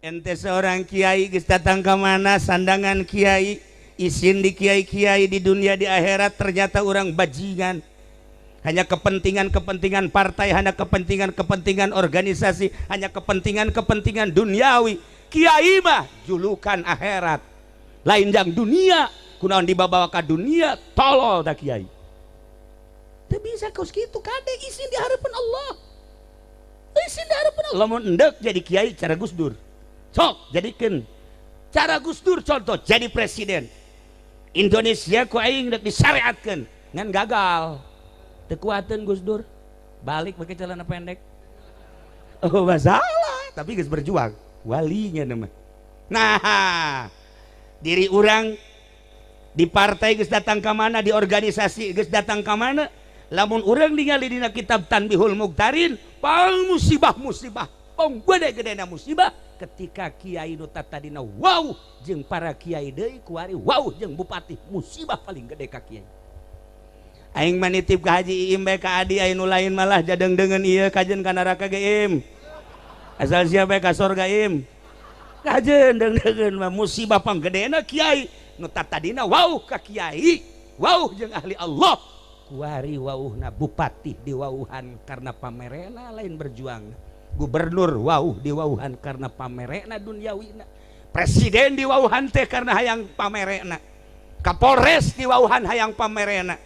Ente seorang kiai geus datang ke mana sandangan kiai, isin di kiai-kiai di dunia di akhirat ternyata orang bajingan. Hanya kepentingan-kepentingan partai, hanya kepentingan-kepentingan organisasi, hanya kepentingan-kepentingan duniawi. Kiai mah julukan akhirat. Lain yang dunia, kunaon dibawa ke dunia, tolol dah kiai. Teu bisa kaos kitu kade isin di harapan Allah. Isin di harapan Allah. Lamun endek jadi kiai cara Gus Dur. Sok jadikan cara Gus Dur contoh jadi presiden Indonesia ku aing rek disyariatkeun ngan gagal teu kuateun Gus Dur balik pakai celana pendek oh masalah tapi geus berjuang walinya nama. Nah diri orang di partai geus datang ke mana, di organisasi geus datang ke mana, lamun orang ningali dina kitab Tanbihul Muqtarin pang musibah pong gede-gedena musibah ketika kiai nu tadina wow jeung para kiai deui kuari wow jeung bupati musibah paling gede ka kiai. Aing manitip ka Haji Iim bae ka adi anu lain malah jadeng-dengen ieu kajen ka neraka ge Im. Asal sia bae ka surga Im. Kajen deng-dengen mah musibah panggedena kiai nu tadina wow ka kiai wow jeung ahli Allah kuari wauhna bupati diwauhan karena pamerena lain berjuang. Gubernur wauh diwauhan karena pamerena duniawina, presiden diwauhan teh karena hayang pamerena, Kapolres diwauhan hayang pamerena,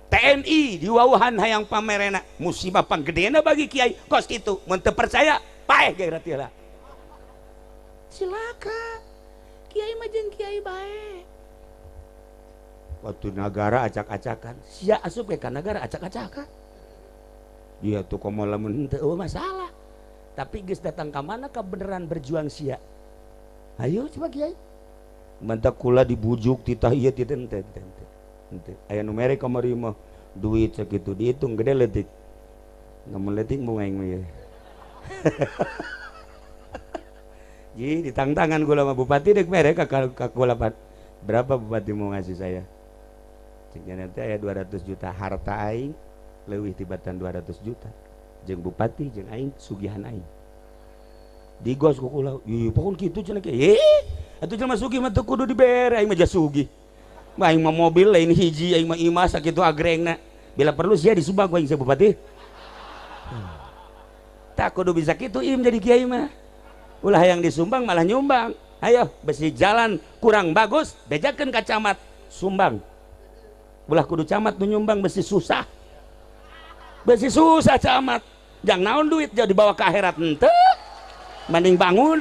TNI diwauhan hayang pamerena. Musibah panggedena bagi kiai kos itu mun teu percaya paeh ge rati lah. Silakan kiai mah jeung kiai bae. Waktu negara acak-acakan sia asup ke negara acak-acakan dia tuh komo lamun teu masalah. Tapi geus datang ke mana kebenaran berjuang sia. Ayo coba kiai. Mantap kula dibujuk titah ieu titah ente. Aya nu mere kamari mah duit sakitu dihitung gede leutik. Namun leutik mau aing mah ieu. Ji ditangtangan kula mah bupati deuk mere ka kula berapa bupati mau ngasih saya? Cenah teh aya 200 juta harta aing leuwih tibatan 200 juta. Jeung bupati jeung aing sugihan aing digos ku kula ieu pokon kitu cenah ge atuh jelema sugih mah teu kudu dibere aing mah jas sugih mah aing mah mobil lain hiji aing mah imah sakitu agrengna bila perlu sia disumbang ku aing sia bupati tak kudu bisa kitu im jadi kiai mah ulah hayang disumbang malah nyumbang ayo besi jalan kurang bagus bejakeun ka camat sumbang ulah kudu camat nu nyumbang besi susah camat jangan naon duit jadi dibawa ke akhirat ente mending bangun